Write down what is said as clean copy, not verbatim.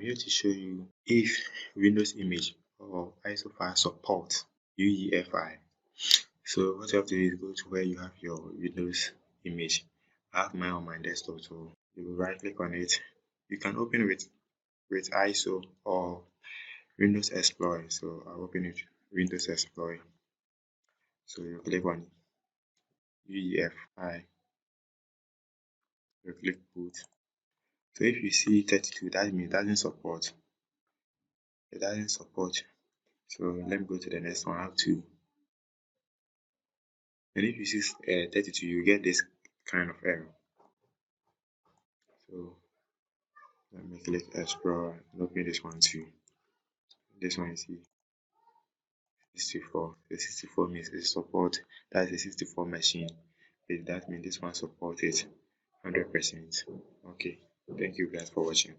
here to show you if Windows image or ISO file support UEFI. So what you have to do is go to where you have your Windows image. I have mine on my desktop, so you will right click on it. You can open with ISO or Windows Explorer. So I'll open it Windows Explorer. So you click on UEFI, you click boot. So if you see 32, that means it doesn't support. It doesn't support. So let me go to the next one. I have 2. And if you see 32, you get this kind of error. So let me click Explorer and open this one too. This one you see 64. The 64 means it support. That's a 64 machine. That means this one supports it 100%. Okay. Thank you guys for watching.